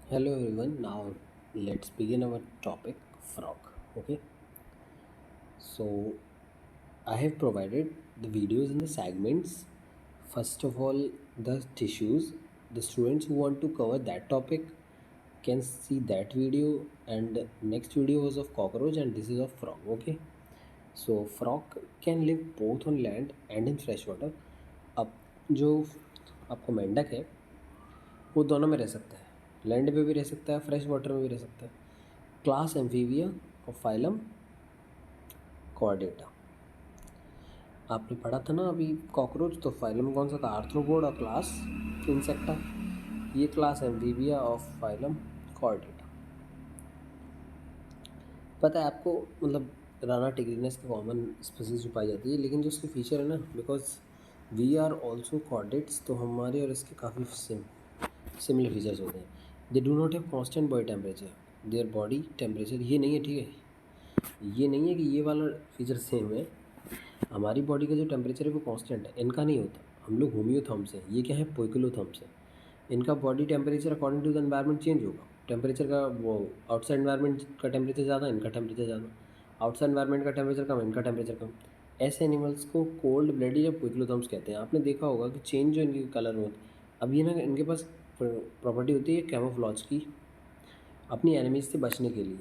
Hello everyone. Now let's begin our topic frog. Okay. So I have provided the videos in the segments. First of all, the tissues. The students who want to cover that topic can see that video, and next video was of cockroach and this is of frog. Okay. So frog can live both on land and in fresh water. अब जो आपको मेंढक है वो दोनों में रह सकता है, लैंड पे भी रह सकता है, फ्रेश वाटर में भी रह सकता है। क्लास एम्फीबिया और फाइलम कॉर्डेटा। आपने पढ़ा था ना अभी कॉकरोच, तो फाइलम कौन सा था? आर्थ्रोपोड। और क्लास इंसेक्टा, ये class amphibia of phylum Chordata. पता है आपको, मतलब राना टिग्रिनस की कॉमन स्पीसीज जो पाई जाती है, लेकिन जो उसके फीचर है ना, because we are also chordates, तो हमारे और इसके काफ़ी सिमिलर फीचर्स होते हैं। They do not have constant body temperature, their body temperature ये नहीं है, ठीक है। ये नहीं है कि ये वाला फीचर सेम है। हमारी बॉडी का जो टेम्परेचर है वो कांस्टेंट है, इनका नहीं होता। हम लोग होम्योथर्म्स हैं, ये क्या है? पोइकिलोथर्म्स है। इनका body temperature according to the environment change होगा। टेम्परेचर का वो आउटसाइड एनवायरनमेंट का टेम्परेचर ज़्यादा, इनका टेम्परेचर ज़्यादा। आउटसाइड एनवायरनमेंट का टेम्परेचर कम, इनका टेम्परेचर कम। ऐसे एनिमल्स को कोल्ड ब्लडेड या पोइकिलोथर्म्स कहते हैं। आपने देखा होगा कि चेंज जो इनके कलर में होती है, अब ये ना इनके पास प्रॉपर्टी होती है कैमोफ्लॉज की, अपनी एनिमीज से बचने के लिए।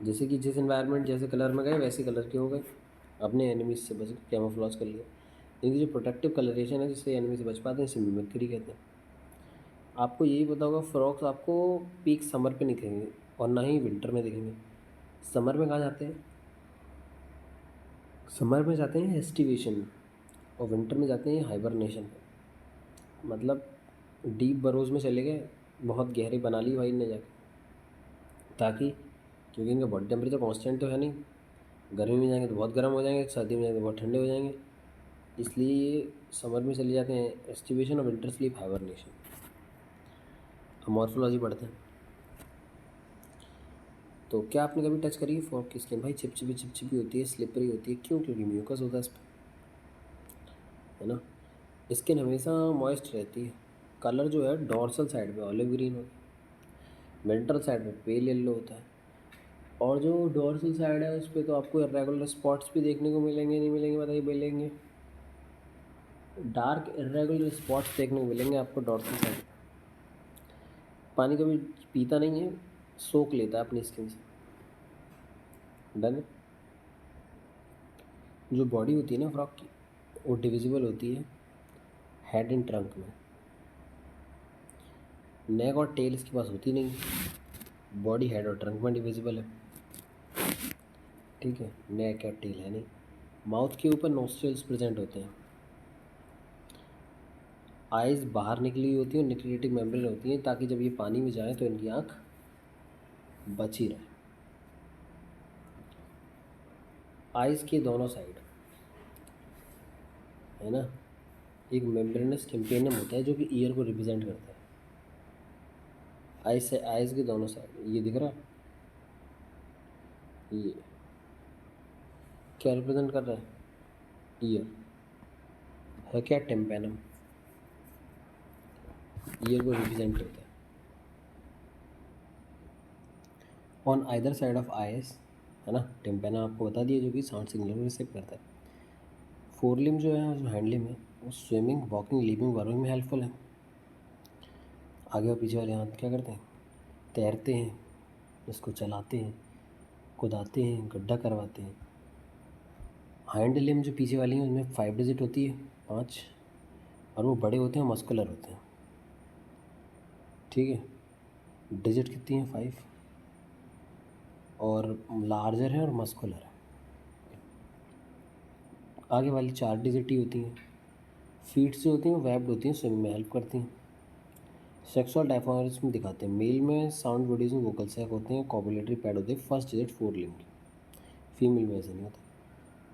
जैसे कि जिस एनवायरनमेंट जैसे कलर में गए वैसे कलर के हो गए, अपने एनिमीज से बच कैमोफ्लॉज कर लिया। इनकी जो प्रोटेक्टिव कलरेशन है जिससे एनिमी से बच पाते हैं, इसे मिमिक्री कहते हैं। आपको यही पता होगा, फ्रॉक्स आपको पीक समर पे नहीं दिखेंगे और ना ही विंटर में दिखेंगे। समर में कहाँ जाते हैं? समर में जाते हैं एस्टिवेशन, और विंटर में जाते हैं हाइबरनेशन। मतलब डीप बरोज में चले गए, बहुत गहरी बना ली भाई ने जाके, ताकि क्योंकि इनका बॉडी टेम्परेचर कांस्टेंट तो है नहीं, गर्मी में जाएंगे तो बहुत गर्म हो जाएंगे, सर्दी में जाएंगे तो बहुत ठंडे हो जाएंगे। इसलिए ये समर में चले जाते हैं एस्टिवेशन और विंटर स्लीप हाइबरनेशन। हम मॉर्फोलॉजी पढ़ते हैं। तो क्या आपने कभी टच करी है फॉग की स्किन? भाई चिपचिपी चिपचिपी होती है, स्लिपरी होती है। क्यों? क्योंकि म्यूकस होता है इस पर, है ना। स्किन हमेशा मॉइस्ट रहती है। कलर जो है डॉर्सल साइड पे ऑलिव ग्रीन होता है, वेंट्रल साइड पे पेल येलो होता है। और जो डॉर्सल साइड है उस पर तो आपको इरेगुलर स्पॉट्स भी देखने को मिलेंगे, नहीं मिलेंगे बताइए? मिलेंगे। डार्क इरेगुलर स्पॉट्स देखने को मिलेंगे आपको डॉर्सल साइड। पानी कभी पीता नहीं है, सोख लेता है अपनी स्किन से। डन। जो बॉडी होती है ना फ्रॉक की, वो डिविजिबल होती है हेड एंड ट्रंक में। नेक और टेल इसके पास होती नहीं, बॉडी हेड और ट्रंक में डिविजिबल है, ठीक है। नेक या टेल है नहीं। माउथ के ऊपर नोस्ट्रिल्स प्रेजेंट होते हैं। आइज़ बाहर निकली हुई होती हैं और निक्लेटिक मेम्ब्रेन होती हैं, ताकि जब ये पानी में जाए तो इनकी आँख बची रहे। आइज़ के दोनों साइड, है ना, एक मेम्ब्रेनस टिम्पेनम होता है जो कि ईयर को रिप्रेजेंट करता है। आइज से आइज़ के दोनों साइड ये दिख रहा है, ये क्या रिप्रेजेंट कर रहा है? ईयर है क्या? टिम्पेनम ईयर को रिप्रेजेंट करता है। On either side of eyes, है ना, टिम्पेनम आपको बता दिया जो कि साउंड सिग्नल को रिसीव करता है। फोर लिम्ब जो है, जो हैंड लिम्ब है, वो स्विमिंग, वॉकिंग, लीपिंग, बर्विंग में हेल्पफुल है। आगे और पीछे वाले हाथ क्या करते हैं? तैरते हैं, इसको चलाते हैं, कुदाते हैं, गड्ढा करवाते हैं। हाइंड लिम्ब जो पीछे वाली हैं उनमें 5 डिजिट होती है, 5, और वो बड़े होते हैं, मस्कुलर होते हैं, ठीक है। डिजिट कितनी है? 5, और लार्जर है और मस्कुलर है। आगे वाली 4 डिजिट ही होती हैं। फीट्स जो होती हैं वो वेब्ड होती हैं, स्विमिंग में हेल्प करती हैं। सेक्सुअल डायफॉर्मिज्म दिखाते हैं। मेल में साउंड प्रोड्यूसिंग वोकल सैक होते हैं, कॉपुलेटरी पैड होते हैं, फर्स्ट डिजिट 4 लिम्ब की। फीमेल में ऐसा नहीं होता।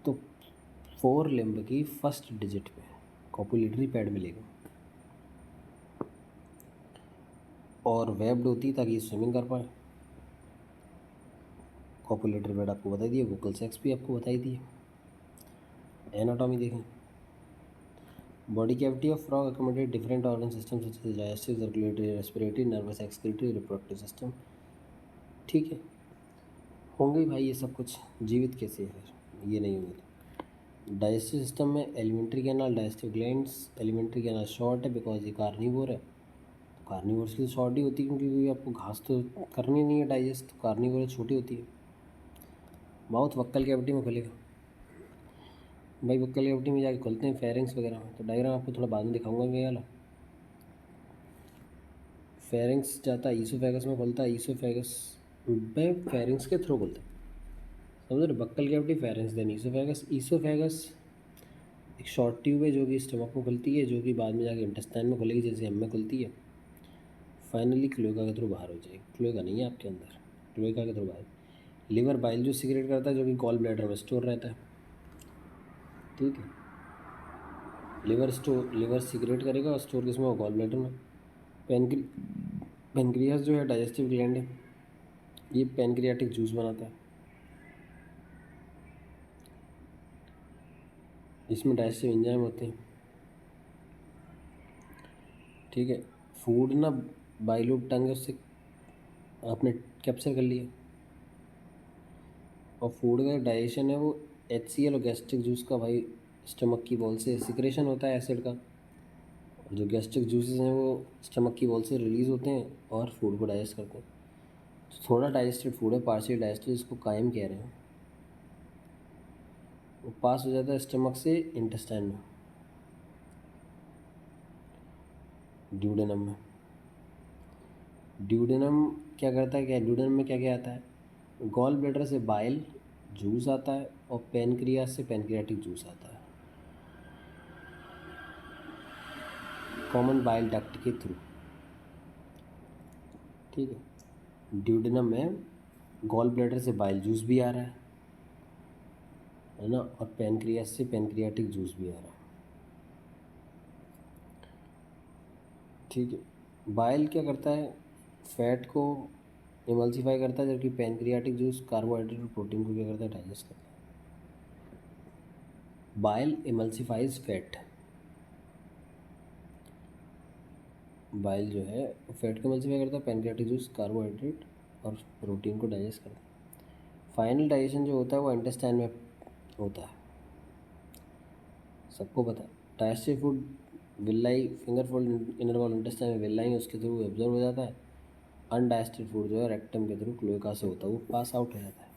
तो 4 लिम्ब की फर्स्ट डिजिट में कॉपुलेटरी पैड मिलेगा, और वेब्ड होती है ताकि स्विमिंग कर पाए। कॉपुलेटरी पैड आपको बता दिए, वोकल सैक्स भी आपको बताई दिए। एनाटॉमी देखें। Body cavity of frog accommodate different organ system such as digestive, circulatory, respiratory, nervous, excretory, reproductive system. ठीक है, होंगे ही भाई ये सब कुछ, जीवित कैसे है फिर, ये नहीं होंगे। डाइजेस्टिव सिस्टम में alimentary canal, digestive glands. Alimentary canal short है बिकॉज ये कार्निवोर है, तो कार्निवोर्स की शॉर्ट ही होती है क्योंकि आपको घास तो करनी नहीं है डाइजेस्ट, तो कार्निवोर छोटी होती है। माउथ वक्कल कैविटी में खुलेगा भाई, वक्कल कैविटी में जाके खुलते हैं फेरिंग्स वगैरह में, तो डायग्राम आपको थोड़ा बाद में दिखाऊंगा मैं वाला। फेरिंग्स जाता है ईसोफेगस में, खुलता है ईसोफेगस में, फेरिंग्स के थ्रू खुलता है, समझ रहे। Buccal cavity, pharynx, then oesophagus. Oesophagus एक शॉर्ट ट्यूब है जो कि स्टमक में खुलती है, जो कि बाद में जाके इंटेस्टाइन में खुलेगी जैसे हम में खुलती है, फाइनली क्लोएका के थ्रू बाहर हो जाएगी। क्लोएका नहीं है आपके अंदर, क्लोएका के थ्रू बाहर। लिवर बाइल जो सिक्रेट करता है, जो कि गॉल ब्लैडर में स्टोर रहता है। ठीक है, लिवर सिक्रेट करेगा और स्टोर किसमें हो, गॉल ब्लैडर में। पेनक्रियास जो है डाइजेस्टिव ग्लैंड है, ये पेनक्रियाटिक जूस बनाता है, इसमें डाइजेस्टिव एंजाइम होते हैं। ठीक है, फूड ना बाइलोब टंग है, उससे आपने कैप्चर कर लिया, और फूड का डाइजेशन है वो HCl और गैस्ट्रिक जूस का भाई स्टमक की वॉल से सिक्रेशन होता है एसिड का, और जो गैस्ट्रिक जूसेस हैं वो स्टमक की वॉल से रिलीज़ होते हैं और फूड को डाइजेस्ट करते हैं। तो थोड़ा डाइजेस्टेड फूड है, पार्शियल डाइजेस्टेड, जिसको कायम कह रहे हैं, वो पास हो जाता है स्टमक से इंटेस्टाइन में, ड्यूडेनम में। ड्यूडेनम क्या करता है, क्या ड्यूडेनम में क्या क्या आता है, गॉल ब्लैडर से बाइल जूस आता है और पेनक्रियास से पेनक्रियाटिक जूस आता है, कॉमन बाइल डक्ट के थ्रू। ठीक है, ड्यूडेनम में गॉल ब्लैडर से बाइल जूस भी आ रहा है ना, और पेनक्रियास से पेनक्रियाटिक जूस भी आ रहा है। ठीक है, बाइल क्या करता है, फैट को इमल्सीफाई करता है, जबकि पेनक्रियाटिक जूस कार्बोहाइड्रेट और प्रोटीन को क्या करता है, डाइजेस्ट करता है। बाइल इमल्सीफाइज फैट, बाइल जो है फैट को इमल्सीफाई करता है, पेनक्रियाटिक जूस कार्बोहाइड्रेट और प्रोटीन को डाइजेस्ट करता है। फाइनल डाइजेशन जो होता है वो इंटेस्टाइन में होता है, सबको पता है। Digestive food विल्लाई finger fold inner wall intestine में विल्लाई, उसके थ्रू एब्जॉर्ब हो जाता है। अनडाइजेस्टेड फूड जो है रेक्टम के थ्रू क्लोएका से होता है, वो पास आउट हो जाता है।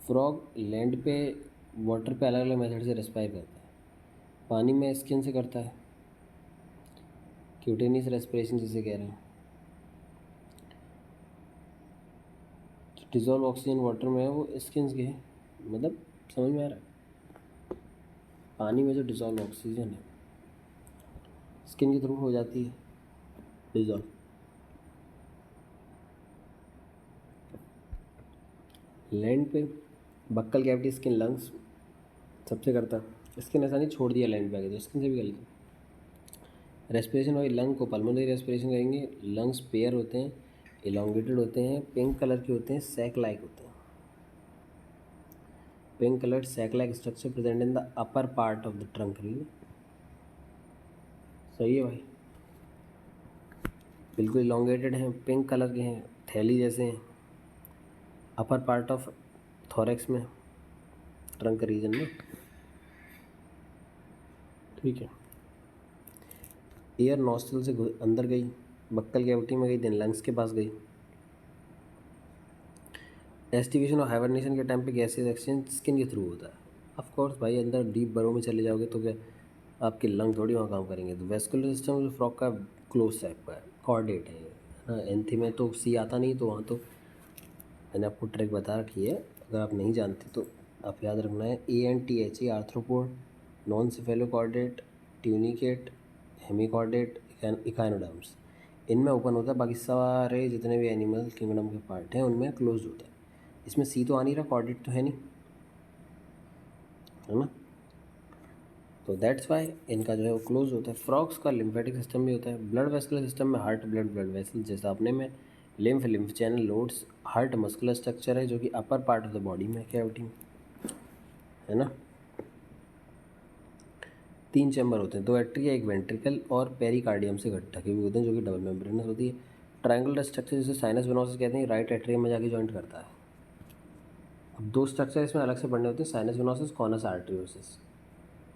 फ्रॉग लैंड पे वाटर पे अलग अलग मेथड से रेस्पायर करता है, पानी में स्किन से करता है, क्यूटेनियस रेस्पिरेशन जिसे कह रहे हैं। जो डिजॉल्व ऑक्सीजन वाटर में है वो स्किन के है, मतलब समझ में आ रहा है, पानी में जो डिजॉल्व ऑक्सीजन है स्किन के थ्रू हो जाती है डिजॉल्व। लैंड पे बक्कल कैविटी, स्किन, लंग्स सबसे करता है, स्किन ऐसा नहीं छोड़ दिया लैंड पे आगे, तो स्किन से भी कर लेते हैं। रेस्पिरेशन वाली लंग को पल्मोनरी रेस्पिरेशन करेंगे। लंग्स पेयर होते हैं, इलोंगेटेड होते हैं, पिंक कलर के होते हैं, सैक लाइक होते हैं। Pink colour sac like structure present in the upper part of the trunk reel. सही है भाई, बिल्कुल इलोंगेटेड हैं, पिंक कलर के हैं, थैली जैसे हैं, अपर पार्ट ऑफ थोरेक्स में, ट्रंक रीजन में। ठीक है, एयर नॉस्ट्रल से अंदर गई, बक्कल कैविटी में गई, देन लंग्स के पास गई। एस्टिवेशन और हाइबरनेशन के टाइम पे गैसेस एक्सचेंज स्किन के थ्रू होता है। ऑफ कोर्स भाई, अंदर डीप बरो में चले जाओगे तो क्या आपके लंग थोड़ी वहाँ काम करेंगे। तो वेस्कुलर सिस्टम जो फ्रॉग का क्लोज टाइप का है, कॉर्डेट है हाँ। एंथी में तो सी आता नहीं, तो वहाँ तो मैंने आपको ट्रिक बता रखी है, अगर आप नहीं जानते तो आप याद रखना है। ANTHE arthropod, non cephalochordate, tunicate, hemichordate, echinoderms, इनमें ओपन होता है। बाकी सारे जितने भी एनिमल किंगडम के पार्ट हैं उनमें क्लोज होता है। इसमें सी तो आ नहीं रहा, कॉर्डेट तो है नहीं, है ना, तो दैट्स वाई इनका जो है वो क्लोज होता है। फ्रॉग्स का लिम्फेटिक सिस्टम भी होता है। ब्लड वेस्कुलर सिस्टम में हार्ट, ब्लड वेसल, जैसा अपने में lymph channel, loads, heart muscular structure है जो कि अपर पार्ट ऑफ द बॉडी में, कैविटी में, है ना। 3 चैम्बर होते हैं, 2 एट्रिया, एक वेंट्रिकल और पेरिकार्डियम से ढके हुए होते हैं जो कि डबल मेम्ब्रेनस होती है। ट्रायंगुलर स्ट्रक्चर जिसे साइनस वेनोसस कहते हैं, राइट एट्रियम में जाके जॉइंट करता है। अब 2 स्ट्रक्चर इसमें अलग से पढ़ने होते हैं, sinus venosus, conus arteriosus.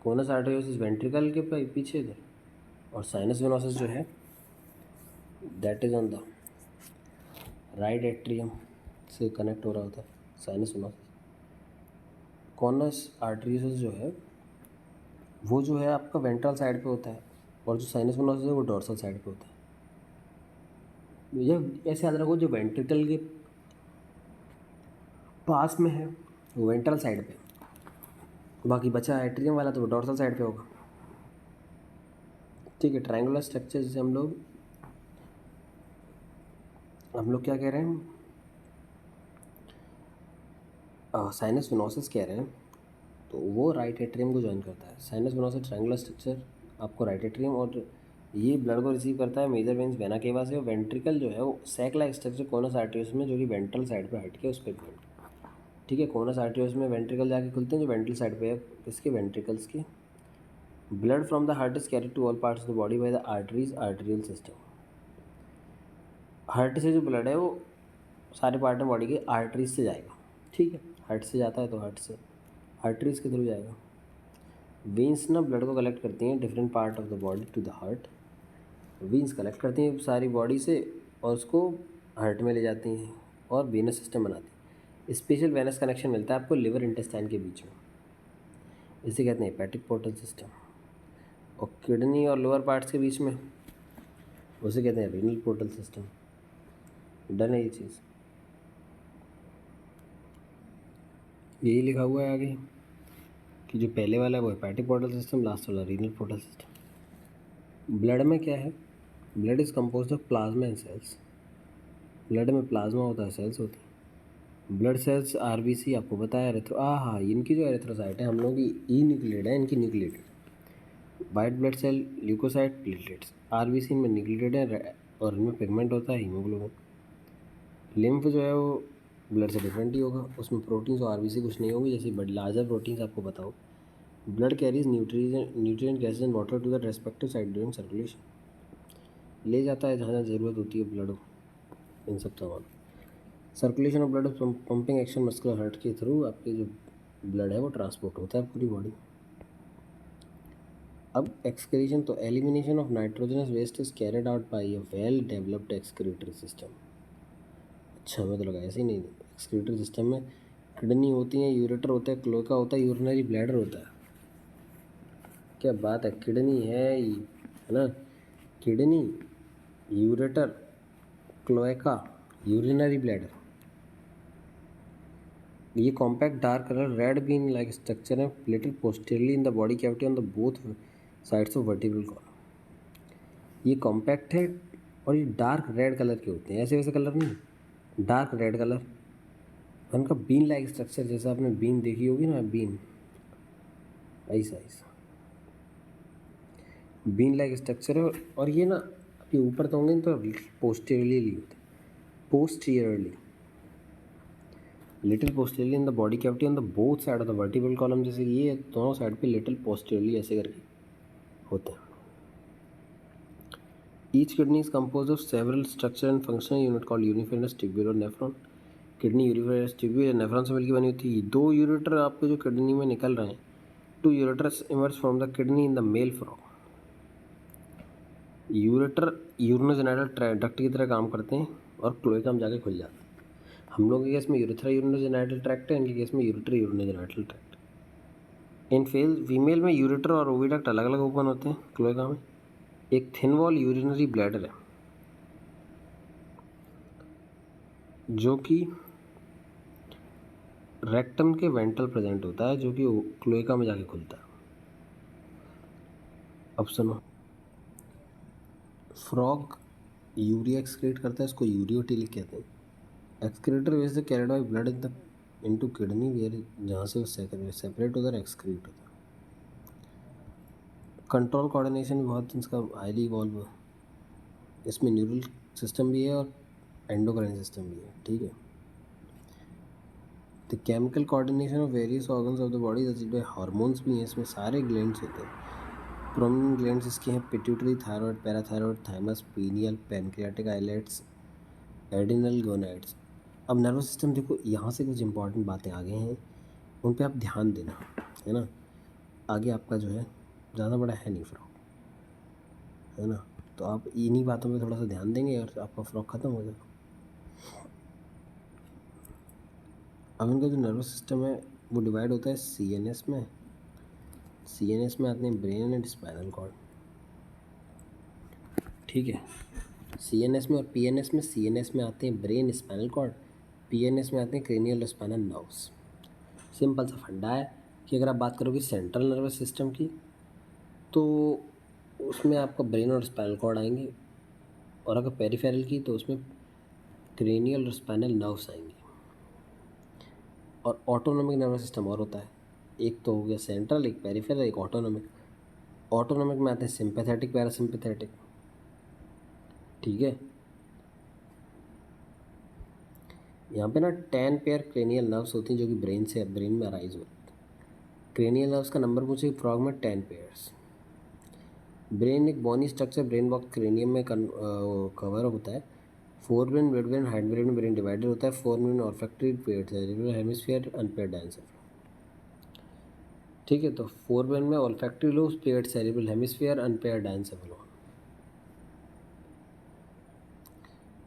Conus arteriosus ventricle के पीछे इधर, और साइनस वेनोसस जो है that is on the right atrium से कनेक्ट हो रहा होता है साइनस वेनोसस। कॉनस आर्टेरियोसिस जो है वो जो है आपका वेंट्रल साइड पे होता है, और जो साइनस वेनोसस है वो डोर्सल साइड पे होता है। ये ऐसे याद रखो, जो वेंट्रिकल के पास में है वो वेंट्रल साइड पे, बाकी बचा एट्रियम वाला तो वो डोर्सल साइड पे होगा। ठीक है, ट्रायंगुलर स्ट्रक्चर जैसे हम लोग क्या कह रहे हैं, साइनस वेनोसस कह रहे हैं, तो वो राइट एट्रियम को ज्वाइन करता है। साइनस वेनोसस ट्रायंगुलर स्ट्रक्चर आपको राइट एट्रियम, और ये ब्लड को रिसीव करता है मेजर वेन्स वेना केवा से। और वेंट्रिकल जो है वो सैक लाइक स्ट्रक्चर कोनस आर्टेरियोस में, जो कि वेंट्रल साइड पर हट के उस पर ज्वाइन। ठीक है, कोनस आर्टेरियोस में वेंट्रिकल जाके खुलते हैं जो वेंट्रल साइड पे है इसके वेंट्रिकल्स के। Blood from the heart is carried to all parts of the body by the arteries, arterial system. Heart से जो ब्लड है वो सारे पार्ट में बॉडी के आर्टरीज से जाएगा। ठीक है, हार्ट से जाता है तो हार्ट से आर्टरीज के थ्रू जाएगा। वेंस ना ब्लड को कलेक्ट करती हैं different part of the body to the heart. Veins collect करती हैं सारी बॉडी से और उसको हार्ट में ले जाती हैं और वेनस सिस्टम बनाती हैं। स्पेशल वेनस कनेक्शन मिलता है आपको लिवर इंटेस्टाइन के बीच में, इसे कहते हैं हेपेटिक पोर्टल सिस्टम। और किडनी और लोअर पार्ट्स के बीच में उसे कहते हैं रीनल पोर्टल सिस्टम। डन है ये चीज़, यही लिखा हुआ है आगे कि जो पहले वाला है वो हेपेटिक पोर्टल सिस्टम, लास्ट वाला रीनल पोर्टल सिस्टम। ब्लड में क्या है, blood is compose of plasma and cells. Blood में प्लाज्मा होता है, सेल्स होती है। ब्लड सेल्स आरबीसी आपको बताया, हाँ, इनकी जो एरिथ्रोसाइट है हम लोगों की ई न्यूक्लियेटेड है, इनकी nucleated. White blood cell, leucocyte, platelets. RBC इनमें न्यूक्लियेटेड है और इनमें पिगमेंट होता है हीमोग्लोबिन। लिम्फ जो है वो ब्लड से डिफरेंट ही होगा, उसमें प्रोटीन्स और आरबीसी कुछ नहीं होगी, जैसे बट लार्जर प्रोटीन्स आपको बताओ। Blood carries nutrient gases and water to the respective side during circulation, ले जाता है जहाँ जहाँ ज़रूरत होती है ब्लड, इन सब तमाम। Circulation of blood, pumping action muscular heart के थ्रू आपके जो ब्लड है वो ट्रांसपोर्ट होता है पूरी बॉडी। अब एक्सक्रीशन, तो elimination of nitrogenous waste is carried out by a well developed excretory system. अच्छा, हमें तो लगा ऐसे ही नहीं, एक्सक्रीटरी सिस्टम में किडनी होती है, यूरेटर होता है, क्लोएका होता है, यूरिनरी ब्लैडर होता है। क्या बात है, किडनी है ना, kidney, ureter, cloaca, urinary bladder. ये compact dark colour red bean like structure है little posteriorly in the body cavity on the both sides of vertebral column. ये कॉम्पैक्ट है और ये डार्क रेड कलर के होते हैं, ऐसे वैसे कलर नहीं, डार्क रेड कलर। उनका बीन लाइक स्ट्रक्चर, जैसा आपने बीन देखी होगी ना, बीन ऐसा ऐसा बीन लाइक स्ट्रक्चर है। और ये ना ये ऊपर तो होंगे तो पोस्टेरियरली होते, posteriorly, little posteriorly in the body cavity on the both side of the vertebral column. जैसे ये दोनों साइड पे लिटिल पोस्टेरियरली ऐसे करके होते हैं। Each kidney is composed of several structure and functional unit called uriniferous tubule और nephron. Kidney uriniferous tubule या नेफ्रॉन से मिलकर बनी होती है। 2 यूरेटर आपके जो किडनी में निकल रहे हैं, 2 ureters emerge from the kidney in the male frog. Ureter urinogenital duct की तरह काम करते हैं और क्लोएका में जाके खुल जाते हैं। हम लोगों के केस में यूरेथ्रा यूरिनोजेनाइटल ट्रैक्ट है, इनके केस में ureter urinogenital tract. In female में यूरेटर और ओविडक्ट अलग अलग ओपन होते हैं क्लोएका में। एक थिन वॉल यूरिनरी ब्लैडर है जो कि रेक्टम के वेंट्रल प्रेजेंट होता है, जो कि क्लोएका में जाके खुलता है। अब सुनो, फ्रॉग यूरिया एक्सक्रीट करता है, इसको यूरियोटिलिक कहते हैं। एक्सक्रीटर वैसे carried by blood in the into kidney where, जहाँ से वो सेपरेट होता है, एक्सक्रीट होता है। कंट्रोल कोऑर्डिनेशन बहुत इसका हाईली इवॉल्व है, इसमें न्यूरल सिस्टम भी है और एंडोक्राइन सिस्टम भी है। ठीक है, the chemical coordination of various organs of the body, जैसे हार्मोन्स भी हैं इसमें, सारे ग्लैंड्स होते हैं। प्रोमिनेंट ग्लैंड्स इसके हैं pituitary, thyroid, parathyroid, thymus, pineal, pancreatic islets, adrenal gonads. अब नर्वस सिस्टम देखो, यहाँ से कुछ इंपॉर्टेंट बातें आ गई हैं, उन पे आप ध्यान देना, है ना। आगे आपका जो है ज़्यादा बड़ा है नहीं फ्रॉक, है ना, तो आप इन्हीं बातों पे थोड़ा सा ध्यान देंगे और आपका फ्रॉक ख़त्म हो जाएगा। अब इनका जो नर्वस सिस्टम है वो डिवाइड होता है सीएनएस में। सीएनएस में आते हैं ब्रेन एंड स्पाइनल कॉर्ड, ठीक है। सीएनएस में और पीएनएस में, सीएनएस में आते हैं ब्रेन, स्पाइनल कॉर्ड, पीएनएस में आते हैं क्रेनियल और स्पाइनल नर्व्स। सिंपल सा फंडा है कि अगर आप बात करोगे सेंट्रल नर्वस सिस्टम की तो उसमें आपका ब्रेन और स्पाइनल कॉर्ड आएंगे, और अगर पेरिफेरल की तो उसमें क्रेनियल और स्पाइनल नर्व्स आएंगे। और ऑटोनॉमिक नर्वस सिस्टम और होता है, एक तो हो गया सेंट्रल, एक पेरिफेरल, एक ऑटोनॉमिक। ऑटोनॉमिक में आते हैं सिंपैथेटिक, पैरासिम्पैथेटिक, ठीक है। यहाँ पे ना 10 पेयर क्रेनियल नर्व्स होती हैं जो कि ब्रेन में अराइज होती हैं। क्रेनियल नर्व्स का नंबर पूछे फ्रॉग में 10 पेयर्स। ब्रेन एक bony structure, brain box cranium में कवर होता है। Forebrain, midbrain, hindbrain में ब्रेन डिवाइडेड होता है। Forebrain olfactory, paired cerebral hemisphere, unpaired diencephalon, ठीक है। तो फोर ब्रेन में olfactory lobes, paired cerebral hemisphere, unpaired diencephalon.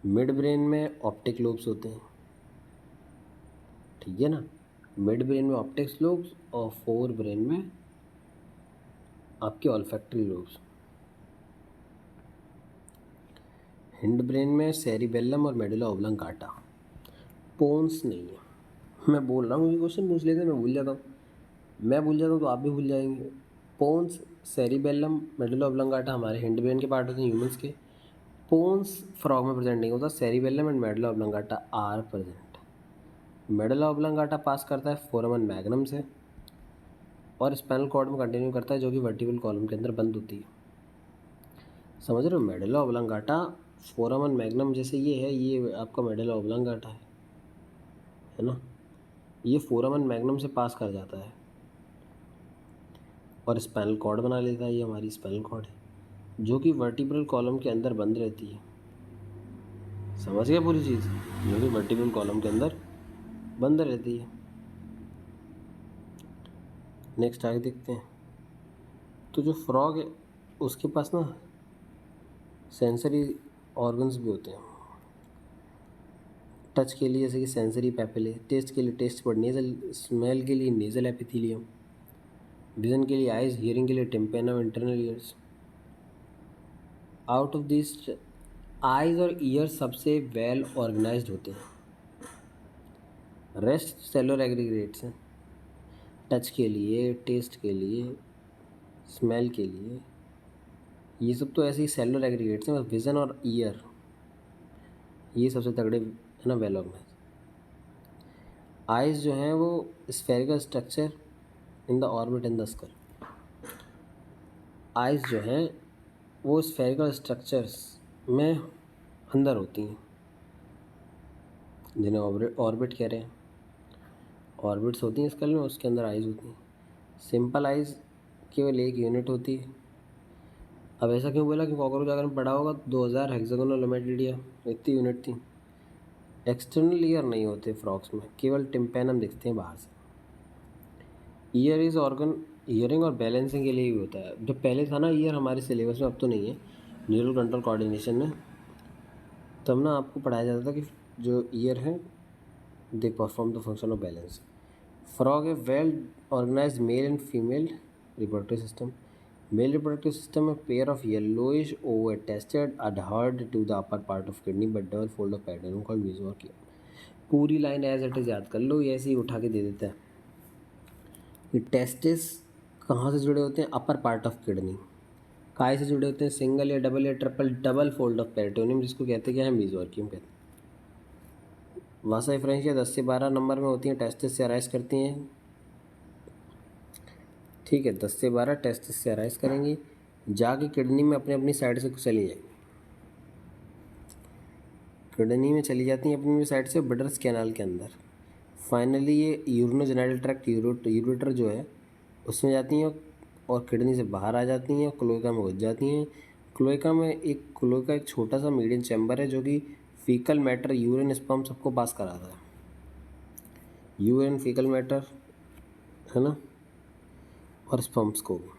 Midbrain में ऑप्टिक लोब्स होते हैं, ठीक है ना। मिड ब्रेन में ऑप्टिक्स लोब्स और फोर ब्रेन में आपके ऑल्फैक्टरी लोब्स। हिंड ब्रेन में सेरिबेलम और मेडुला ऑब्लांगाटा। पोन्स नहीं है, मैं बोल रहा हूँ, ये क्वेश्चन पूछ लेते हैं, मैं भूल जाता हूँ, तो आप भी भूल जाएंगे। पोन्स, सेरिबेलम, मेडुला ऑब्लांगाटा हमारे हिंड ब्रेन के पार्ट होते हैं ह्यूमंस के। पोन्स फ्रॉग में प्रेजेंट नहीं होता। Cerebellum and medulla oblongata are present. Medulla oblongata pass करता है फोरामन मैग्नम से और स्पाइनल कॉर्ड में कंटिन्यू करता है, जो कि वर्टिब्रल कॉलम के अंदर बंद होती है। समझ रहे हो, मेडुला ऑब्लांगाटा फोरामन मैग्नम जैसे ये है, ये आपका मेडुला ऑब्लांगाटा है ना, ये फोरामन मैग्नम से पास कर जाता है और स्पाइनल कॉर्ड बना लेता है। ये हमारी स्पाइनल कॉर्ड है जो कि वर्टिब्रल कॉलम के अंदर बंद रहती है। समझ गया पूरी चीज़, जो कि वर्टिब्रल कॉलम के अंदर बंद रहती है। नेक्स्ट आगे देखते हैं। तो जो फ्रॉग है उसके पास ना सेंसरी ऑर्गन्स भी होते हैं। टच के लिए जैसे कि सेंसरी पैपिले, टेस्ट के लिए टेस्ट बड नेजल, स्मेल के लिए नेजल एपिथेलियम, विजन के लिए आइज, हियरिंग के लिए tympanum, internal years. Out of this eyes और ईयर सबसे वेल ऑर्गेनाइज्ड होते हैं, रेस्ट सेलुलर एग्रीगेट्स हैं। टच के लिए, टेस्ट के लिए, स्मेल के लिए, ये सब तो ऐसे ही सेलुलर एग्रीगेट्स हैं। विज़न और ईयर ये सबसे तगड़े है ना, वेल ऑर्गेनाइज। आइज जो हैं वो spherical structure in the orbit in the skull. Eyes जो हैं वो स्फेरिकल स्ट्रक्चर्स में अंदर होती हैं, जिन्हें ऑर्बिट कह रहे हैं। ऑर्बिट्स होती हैं स्कल में, उसके अंदर आइज होती हैं। सिंपल आइज केवल एक यूनिट होती है। अब ऐसा क्यों बोला कि कॉकरोच अगर में पढ़ा होगा 2000 हेक्सागोनल ओमेटिडिया इतनी यूनिट थी। एक्सटर्नल ईयर नहीं होते फ्रॉक्स में, केवल टिम्पेनम दिखते हैं बाहर से। ईयर इज ऑर्गन ईयरिंग और बैलेंसिंग के लिए भी होता है। जो पहले था ना ईयर हमारे सिलेबस में, अब तो नहीं है, न्यूरल कंट्रोल कोऑर्डिनेशन में, तब ना आपको पढ़ाया जाता था कि जो ईयर है they perform the function of balance. Frog a well organised male and female reproductive system. Male reproductive system में pair of yellowish oval tested adhered to the upper part of kidney but double fold of pattern called mesoarchaea। पूरी line as it is याद कर लो, ये ऐसे ही उठा के दे देता है। ये टेस्टिस कहाँ से जुड़े होते हैं, अपर पार्ट ऑफ किडनी। काय से जुड़े होते हैं, सिंगल या triple double fold of peritoneum, जिसको कहते हैं क्या है, मेसोआर्कियम कहते हैं। वासा फ्रेंचिया 10 से 12 नंबर में होती हैं, टेस्टिस से अराइज करती हैं, ठीक है। 10 से 12 टेस्टिस से अराइज करेंगी, जाके किडनी में अपनी अपनी साइड से चली जाएंगी, किडनी में चली जाती हैं अपनी अपनी साइड से ब्रडर्स कैनाल के अंदर। फाइनली ये यूरिनोजेनाइटल ट्रैक्ट, यूरेटर जो है उसमें जाती हैं, और किडनी से बाहर आ जाती हैं, क्लोएका में घुस जाती हैं। क्लोएका एक छोटा सा मीडियम चैम्बर है जो कि फीकल मैटर, यूरिन, स्पर्म सबको पास कराता है। यूरिन, फीकल मैटर, है ना, और स्पर्म्स को भी।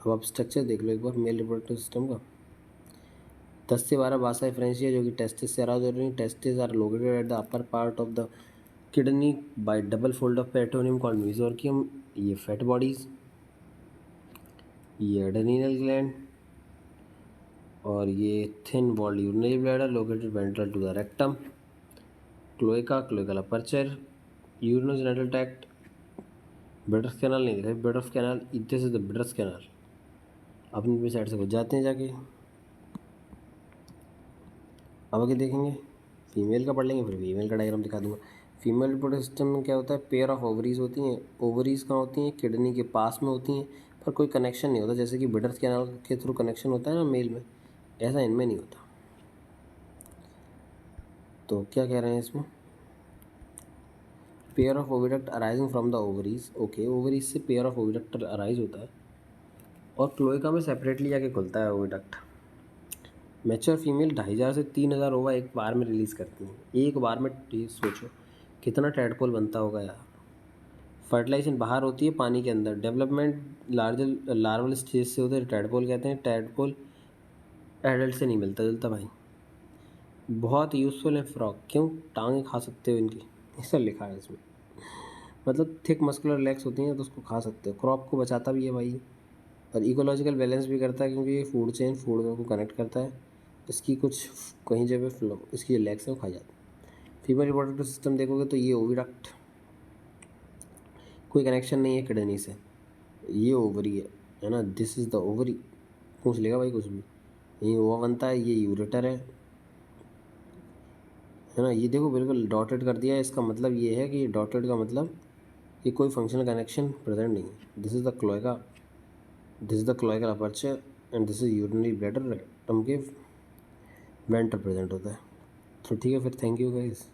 अब आप स्ट्रक्चर देख लो एक बार मेल रिप्रोडक्टिव सिस्टम का। 10 से 12 बासा फ्रेंसिया जो कि टेस्टिस से अराउज हो रही है। Testis are located at the upper part of the kidney by double fold of peritoneum called mesorchium. ये फैट बॉडीज, ये एड्रेनल ग्लैंड, और ये thin walled urinary bladder located ventral to the rectum. Cloacal aperture, urinogenital tract. Bidder's canal नहीं दिखा, Bidder's canal, this is the Bidder's canal. अपनी side से घुस जाते हैं जाके। अब आगे देखेंगे फीमेल का पढ़ लेंगे, फिर फीमेल का डायग्राम दिखा दूंगा। फीमेल रिप्रोडक्टिव सिस्टम में क्या होता है, पेयर ऑफ ओवरीज होती हैं। ओवरीज कहाँ होती हैं, किडनी के पास में होती हैं, पर कोई कनेक्शन नहीं होता। जैसे कि ब्रडर्स कैनाल के थ्रू कनेक्शन होता है ना मेल में, ऐसा इनमें नहीं होता। तो क्या कह रहे हैं इसमें, pair of oviduct arising from the ovaries. Okay, ovaries से पेयर ऑफ ओविडक्ट अराइज होता है और क्लोएका में सेपरेटली जाके खुलता है ओविडक्ट। मैच्योर फीमेल 2500 से 3000 ओवा एक बार में रिलीज़ करती हैं। एक बार में, सोचो कितना टैडपोल बनता होगा यार। फर्टिलाइजेशन बाहर होती है पानी के अंदर। डेवलपमेंट लार्वल स्टेज से होता है, टैडपोल कहते हैं। टैडपोल एडल्ट से नहीं मिलता जुलता भाई। बहुत यूज़फुल है फ्रॉग, क्यों, टांगें खा सकते हो इनकी, ऐसा लिखा है इसमें। मतलब थिक मस्कुलर लेग्स होती हैं तो उसको खा सकते हो। क्रॉप को बचाता भी है भाई, और इकोलॉजिकल बैलेंस भी करता है, क्योंकि ये फूड चेन, फूड को कनेक्ट करता है। इसकी कुछ कहीं जगह इसकी लेग्स हैं वो खा जाती है। फीमेल रिप्रोडक्टिव सिस्टम देखोगे तो ये ओविडक्ट, कोई कनेक्शन नहीं है किडनी से। ये ओवरी है ना, दिस इज़ द ओवरी। पूछ लेगा भाई कुछ भी, ये ओवा बनता है, ये यूरेटर है ना। ये देखो बिल्कुल डॉटेड कर दिया है, इसका मतलब ये है कि डॉटेड का मतलब ये कोई फंक्शनल कनेक्शन प्रेजेंट नहीं है। This is the cloaca, this is the cloacal aperture and this is urinary bladder. Rectum के वेंटर प्रेजेंट होता है। तो ठीक है फिर, थैंक यू गाइस।